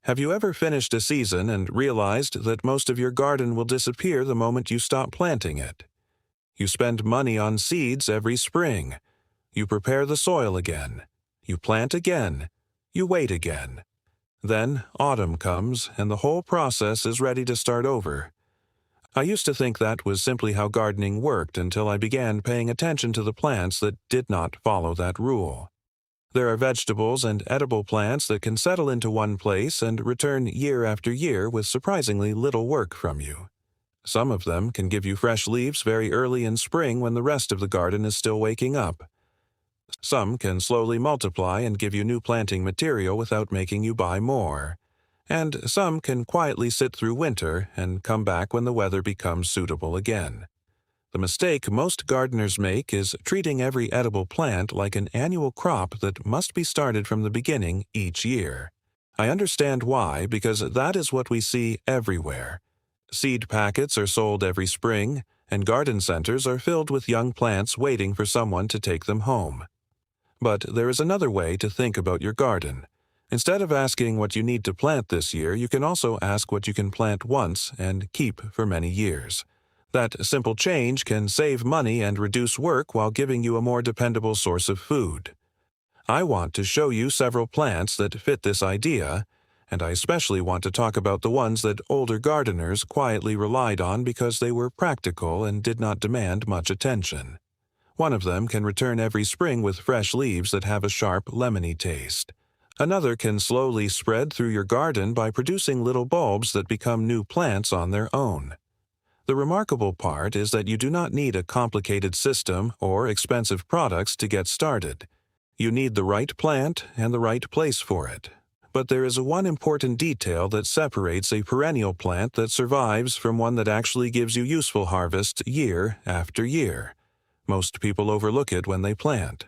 Have you ever finished a season and realized that most of your garden will disappear the moment you stop planting it? You spend money on seeds every spring. You prepare the soil again. You plant again. You wait again. Then autumn comes and the whole process is ready to start over. I used to think that was simply how gardening worked until I began paying attention to the plants that did not follow that rule. There are vegetables and edible plants that can settle into one place and return year after year with surprisingly little work from you. Some of them can give you fresh leaves very early in spring when the rest of the garden is still waking up. Some can slowly multiply and give you new planting material without making you buy more. And some can quietly sit through winter and come back when the weather becomes suitable again. The mistake most gardeners make is treating every edible plant like an annual crop that must be started from the beginning each year. I understand why, because that is what we see everywhere. Seed packets are sold every spring, and garden centers are filled with young plants waiting for someone to take them home. But there is another way to think about your garden. Instead of asking what you need to plant this year, you can also ask what you can plant once and keep for many years. That simple change can save money and reduce work while giving you a more dependable source of food. I want to show you several plants that fit this idea, and I especially want to talk about the ones that older gardeners quietly relied on because they were practical and did not demand much attention. One of them can return every spring with fresh leaves that have a sharp, lemony taste. Another can slowly spread through your garden by producing little bulbs that become new plants on their own. The remarkable part is that you do not need a complicated system or expensive products to get started. You need the right plant and the right place for it. But there is one important detail that separates a perennial plant that survives from one that actually gives you useful harvests year after year. Most people overlook it when they plant.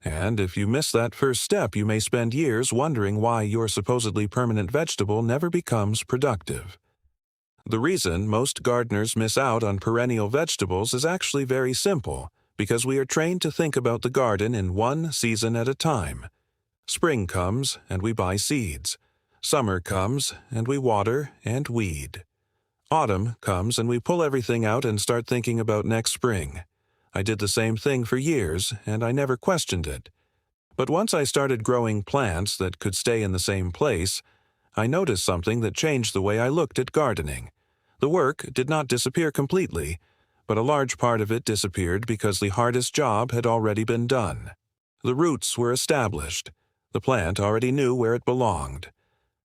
And if you miss that first step, you may spend years wondering why your supposedly permanent vegetable never becomes productive. The reason most gardeners miss out on perennial vegetables is actually very simple, because we are trained to think about the garden in one season at a time. Spring comes and we buy seeds. Summer comes and we water and weed. Autumn comes and we pull everything out and start thinking about next spring. I did the same thing for years, and I never questioned it. But once I started growing plants that could stay in the same place, I noticed something that changed the way I looked at gardening. The work did not disappear completely, but a large part of it disappeared because the hardest job had already been done. The roots were established. The plant already knew where it belonged.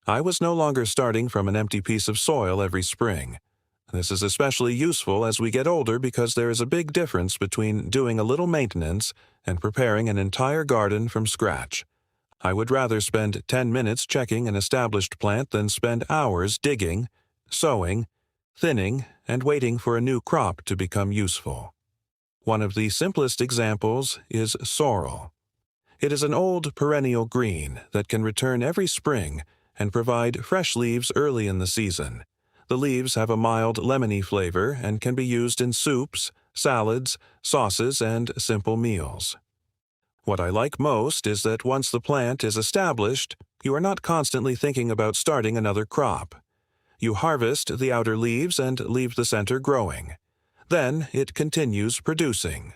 I was no longer starting from an empty piece of soil every spring. This is especially useful as we get older because there is a big difference between doing a little maintenance and preparing an entire garden from scratch. I would rather spend 10 minutes checking an established plant than spend hours digging, sowing, thinning, and waiting for a new crop to become useful. One of the simplest examples is sorrel. It is an old perennial green that can return every spring and provide fresh leaves early in the season. The leaves have a mild lemony flavor and can be used in soups, salads, sauces, and simple meals. What I like most is that once the plant is established, you are not constantly thinking about starting another crop. You harvest the outer leaves and leave the center growing. Then it continues producing.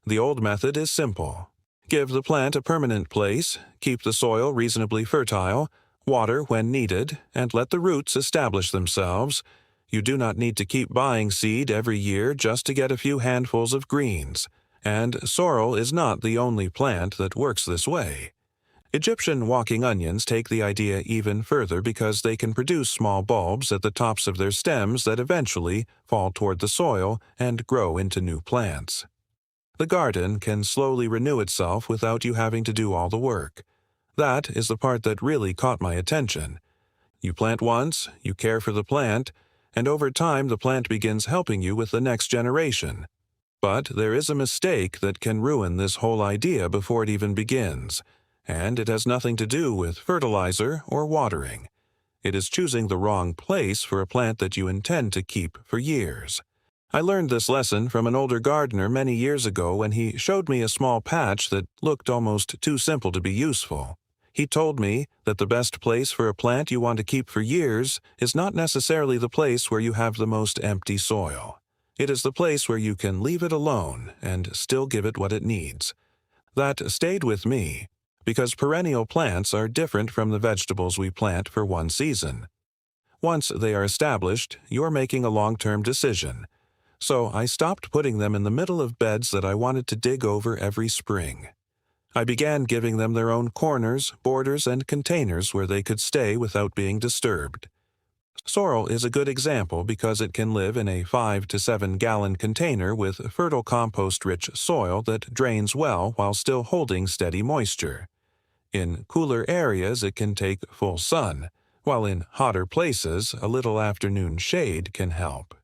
The old method is simple. Give the plant a permanent place, keep the soil reasonably fertile, water when needed, and let the roots establish themselves. You do not need to keep buying seed every year just to get a few handfuls of greens. And sorrel is not the only plant that works this way. Egyptian walking onions take the idea even further because they can produce small bulbs at the tops of their stems that eventually fall toward the soil and grow into new plants. The garden can slowly renew itself without you having to do all the work. That is the part that really caught my attention. You plant once, you care for the plant, and over time the plant begins helping you with the next generation. But there is a mistake that can ruin this whole idea before it even begins, and it has nothing to do with fertilizer or watering. It is choosing the wrong place for a plant that you intend to keep for years. I learned this lesson from an older gardener many years ago when he showed me a small patch that looked almost too simple to be useful. He told me that the best place for a plant you want to keep for years is not necessarily the place where you have the most empty soil. It is the place where you can leave it alone and still give it what it needs. That stayed with me, because perennial plants are different from the vegetables we plant for one season. Once they are established, you're making a long-term decision. So I stopped putting them in the middle of beds that I wanted to dig over every spring. I began giving them their own corners, borders, and containers where they could stay without being disturbed. Sorrel is a good example because it can live in a 5 to 7 gallon container with fertile compost-rich soil that drains well while still holding steady moisture. In cooler areas, it can take full sun, while in hotter places, a little afternoon shade can help.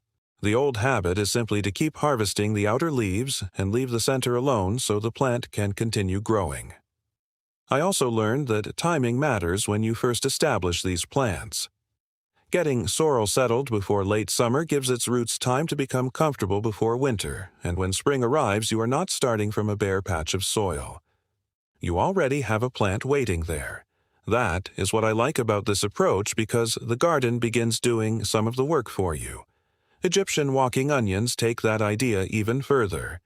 The old habit is simply to keep harvesting the outer leaves and leave the center alone so the plant can continue growing. I also learned that timing matters when you first establish these plants. Getting sorrel settled before late summer gives its roots time to become comfortable before winter, and when spring arrives, you are not starting from a bare patch of soil. You already have a plant waiting there. That is what I like about this approach because the garden begins doing some of the work for you. Egyptian walking onions take that idea even further.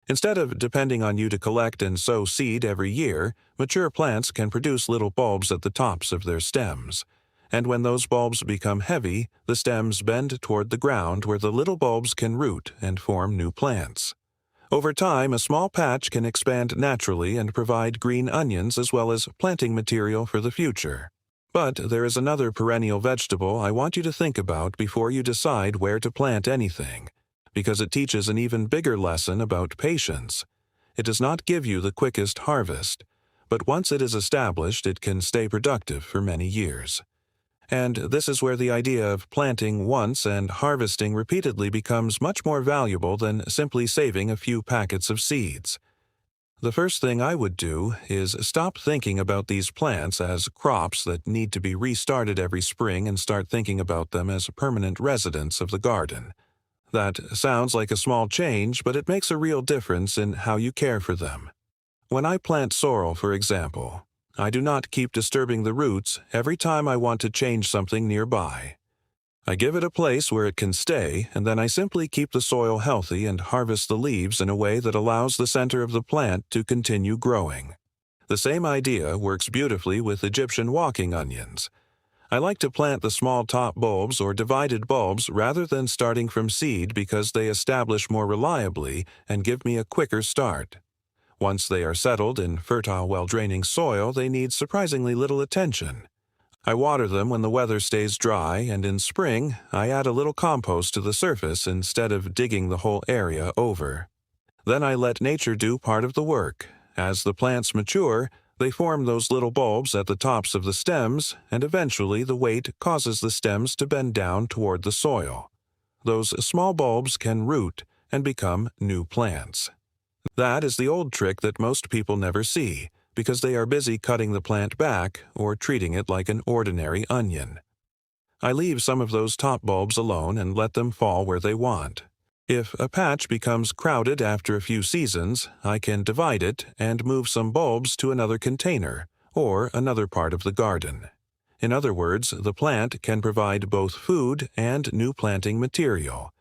Instead of depending on you to collect and sow seed every year, mature plants can produce little bulbs at the tops of their stems. And when those bulbs become heavy, the stems bend toward the ground where the little bulbs can root and form new plants. Over time, a small patch can expand naturally and provide green onions as well as planting material for the future. But there is another perennial vegetable I want you to think about before you decide where to plant anything, because it teaches an even bigger lesson about patience. It does not give you the quickest harvest, but once it is established, it can stay productive for many years. And this is where the idea of planting once and harvesting repeatedly becomes much more valuable than simply saving a few packets of seeds. The first thing I would do is stop thinking about these plants as crops that need to be restarted every spring and start thinking about them as permanent residents of the garden. That sounds like a small change, but it makes a real difference in how you care for them. When I plant sorrel, for example, I do not keep disturbing the roots every time I want to change something nearby. I give it a place where it can stay, and then I simply keep the soil healthy and harvest the leaves in a way that allows the center of the plant to continue growing. The same idea works beautifully with Egyptian walking onions. I like to plant the small top bulbs or divided bulbs rather than starting from seed because they establish more reliably and give me a quicker start. Once they are settled in fertile, well-draining soil, they need surprisingly little attention. I water them when the weather stays dry, and in spring, I add a little compost to the surface instead of digging the whole area over. Then I let nature do part of the work. As the plants mature, they form those little bulbs at the tops of the stems, and eventually the weight causes the stems to bend down toward the soil. Those small bulbs can root and become new plants. That is the old trick that most people never see, because they are busy cutting the plant back or treating it like an ordinary onion. I leave some of those top bulbs alone and let them fall where they want. If a patch becomes crowded after a few seasons, I can divide it and move some bulbs to another container or another part of the garden. In other words, the plant can provide both food and new planting material.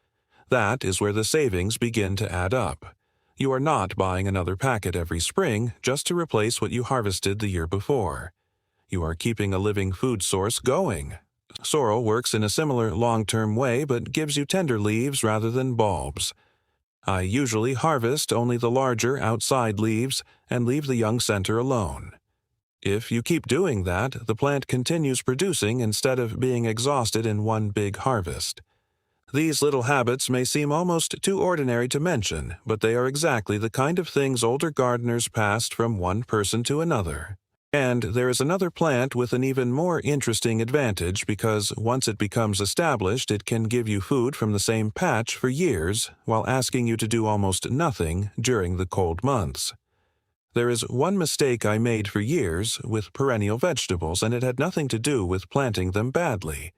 That is where the savings begin to add up. You are not buying another packet every spring just to replace what you harvested the year before. You are keeping a living food source going. Sorrel works in a similar long-term way but gives you tender leaves rather than bulbs. I usually harvest only the larger outside leaves and leave the young center alone. If you keep doing that, the plant continues producing instead of being exhausted in one big harvest. These little habits may seem almost too ordinary to mention, but they are exactly the kind of things older gardeners passed from one person to another. And there is another plant with an even more interesting advantage because once it becomes established, it can give you food from the same patch for years while asking you to do almost nothing during the cold months. There is one mistake I made for years with perennial vegetables, and it had nothing to do with planting them badly.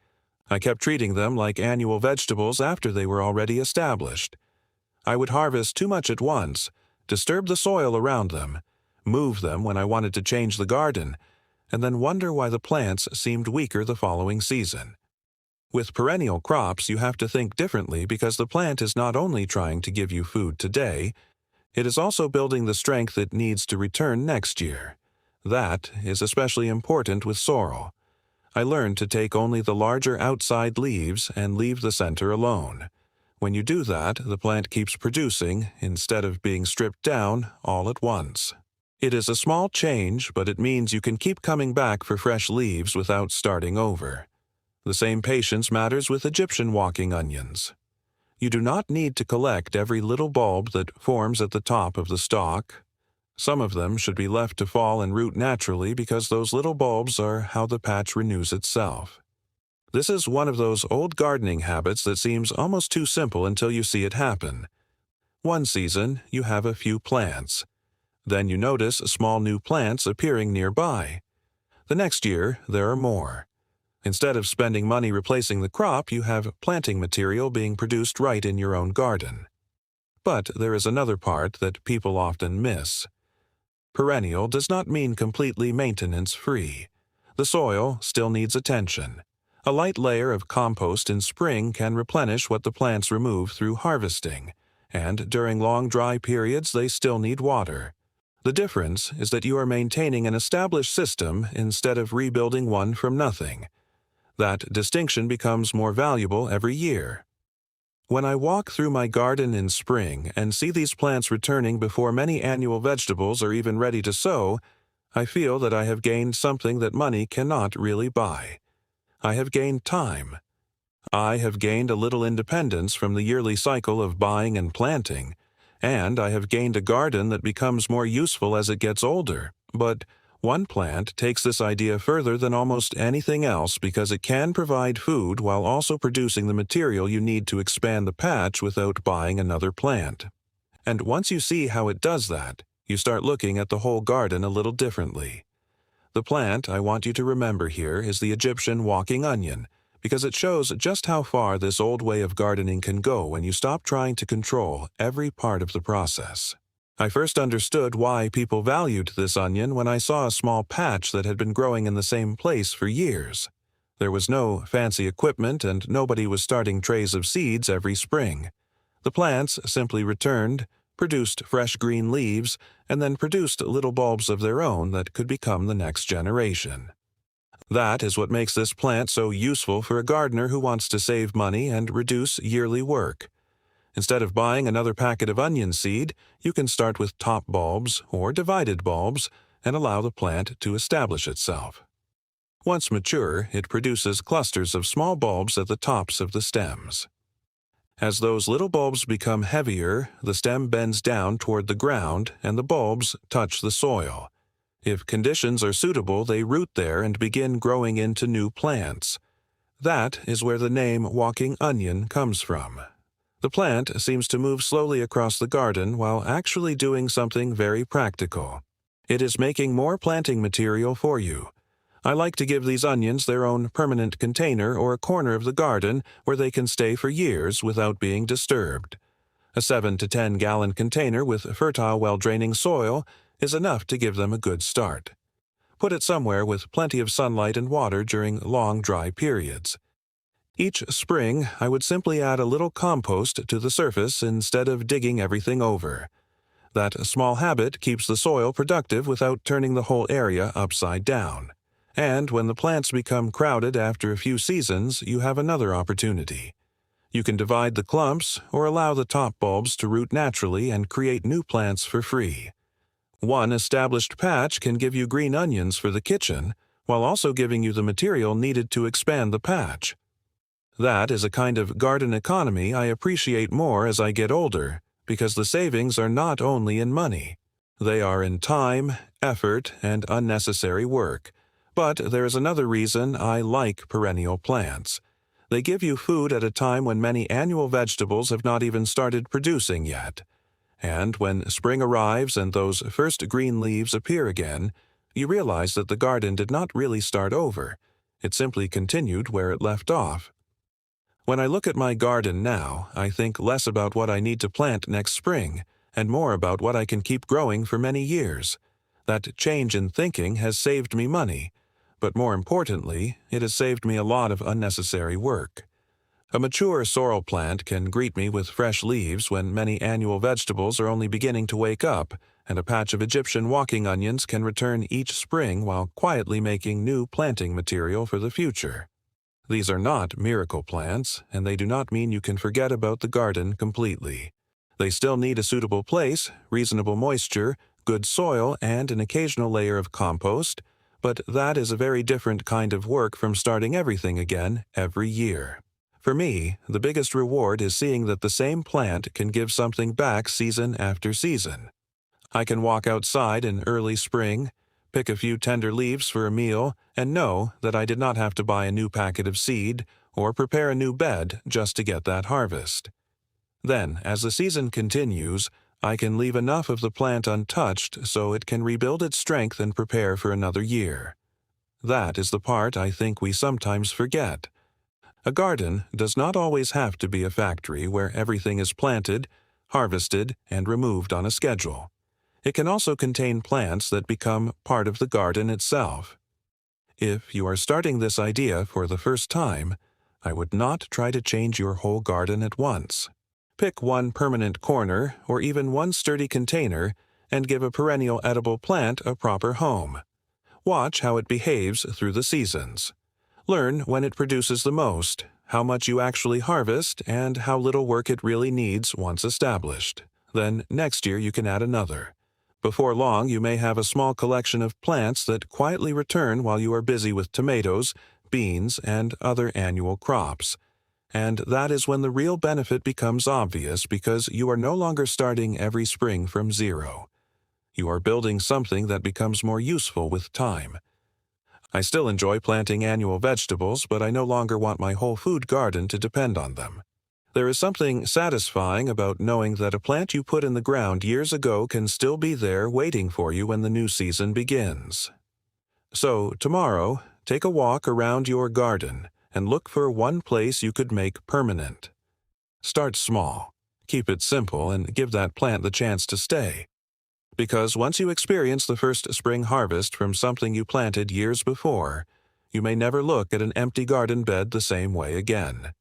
I kept treating them like annual vegetables after they were already established. I would harvest too much at once, disturb the soil around them, move them when I wanted to change the garden, and then wonder why the plants seemed weaker the following season. With perennial crops, you have to think differently because the plant is not only trying to give you food today, it is also building the strength it needs to return next year. That is especially important with sorrel. I learned to take only the larger outside leaves and leave the center alone. When you do that, the plant keeps producing instead of being stripped down all at once. It is a small change, but it means you can keep coming back for fresh leaves without starting over. The same patience matters with Egyptian walking onions. You do not need to collect every little bulb that forms at the top of the stalk. Some of them should be left to fall and root naturally because those little bulbs are how the patch renews itself. This is one of those old gardening habits that seems almost too simple until you see it happen. One season, you have a few plants. Then you notice small new plants appearing nearby. The next year, there are more. Instead of spending money replacing the crop, you have planting material being produced right in your own garden. But there is another part that people often miss. Perennial does not mean completely maintenance-free. The soil still needs attention. A light layer of compost in spring can replenish what the plants remove through harvesting, and during long dry periods they still need water. The difference is that you are maintaining an established system instead of rebuilding one from nothing. That distinction becomes more valuable every year. When I walk through my garden in spring and see these plants returning before many annual vegetables are even ready to sow, I feel that I have gained something that money cannot really buy. I have gained time. I have gained a little independence from the yearly cycle of buying and planting, and I have gained a garden that becomes more useful as it gets older. But one plant takes this idea further than almost anything else because it can provide food while also producing the material you need to expand the patch without buying another plant. And once you see how it does that, you start looking at the whole garden a little differently. The plant I want you to remember here is the Egyptian walking onion, because it shows just how far this old way of gardening can go when you stop trying to control every part of the process. I first understood why people valued this onion when I saw a small patch that had been growing in the same place for years. There was no fancy equipment and nobody was starting trays of seeds every spring. The plants simply returned, produced fresh green leaves, and then produced little bulbs of their own that could become the next generation. That is what makes this plant so useful for a gardener who wants to save money and reduce yearly work. Instead of buying another packet of onion seed, you can start with top bulbs or divided bulbs and allow the plant to establish itself. Once mature, it produces clusters of small bulbs at the tops of the stems. As those little bulbs become heavier, the stem bends down toward the ground and the bulbs touch the soil. If conditions are suitable, they root there and begin growing into new plants. That is where the name walking onion comes from. The plant seems to move slowly across the garden while actually doing something very practical. It is making more planting material for you. I like to give these onions their own permanent container or a corner of the garden where they can stay for years without being disturbed. A 7 to 10 gallon container with fertile, well-draining soil is enough to give them a good start. Put it somewhere with plenty of sunlight and water during long, dry periods. Each spring, I would simply add a little compost to the surface instead of digging everything over. That small habit keeps the soil productive without turning the whole area upside down. And when the plants become crowded after a few seasons, you have another opportunity. You can divide the clumps or allow the top bulbs to root naturally and create new plants for free. One established patch can give you green onions for the kitchen, while also giving you the material needed to expand the patch. That is a kind of garden economy I appreciate more as I get older, because the savings are not only in money. They are in time, effort, and unnecessary work. But there is another reason I like perennial plants. They give you food at a time when many annual vegetables have not even started producing yet. And when spring arrives and those first green leaves appear again, you realize that the garden did not really start over. It simply continued where it left off. When I look at my garden now, I think less about what I need to plant next spring and more about what I can keep growing for many years. That change in thinking has saved me money, But more importantly, it has saved me a lot of unnecessary work. A mature sorrel plant can greet me with fresh leaves when many annual vegetables are only beginning to wake up, and a patch of Egyptian walking onions can return each spring while quietly making new planting material for the future. These are not miracle plants, and they do not mean you can forget about the garden completely. They still need a suitable place, reasonable moisture, good soil, and an occasional layer of compost, but that is a very different kind of work from starting everything again every year. For me, the biggest reward is seeing that the same plant can give something back season after season. I can walk outside in early spring, pick a few tender leaves for a meal, and know that I did not have to buy a new packet of seed or prepare a new bed just to get that harvest. Then, as the season continues, I can leave enough of the plant untouched so it can rebuild its strength and prepare for another year. That is the part I think we sometimes forget. A garden does not always have to be a factory where everything is planted, harvested, and removed on a schedule. It can also contain plants that become part of the garden itself. If you are starting this idea for the first time, I would not try to change your whole garden at once. Pick one permanent corner or even one sturdy container and give a perennial edible plant a proper home. Watch how it behaves through the seasons. Learn when it produces the most, how much you actually harvest, and how little work it really needs once established. Then next year you can add another. Before long, you may have a small collection of plants that quietly return while you are busy with tomatoes, beans, and other annual crops. And that is when the real benefit becomes obvious because you are no longer starting every spring from zero. You are building something that becomes more useful with time. I still enjoy planting annual vegetables, but I no longer want my whole food garden to depend on them. There is something satisfying about knowing that a plant you put in the ground years ago can still be there waiting for you when the new season begins. So, tomorrow, take a walk around your garden and look for one place you could make permanent. Start small, keep it simple, and give that plant the chance to stay. Because once you experience the first spring harvest from something you planted years before, you may never look at an empty garden bed the same way again.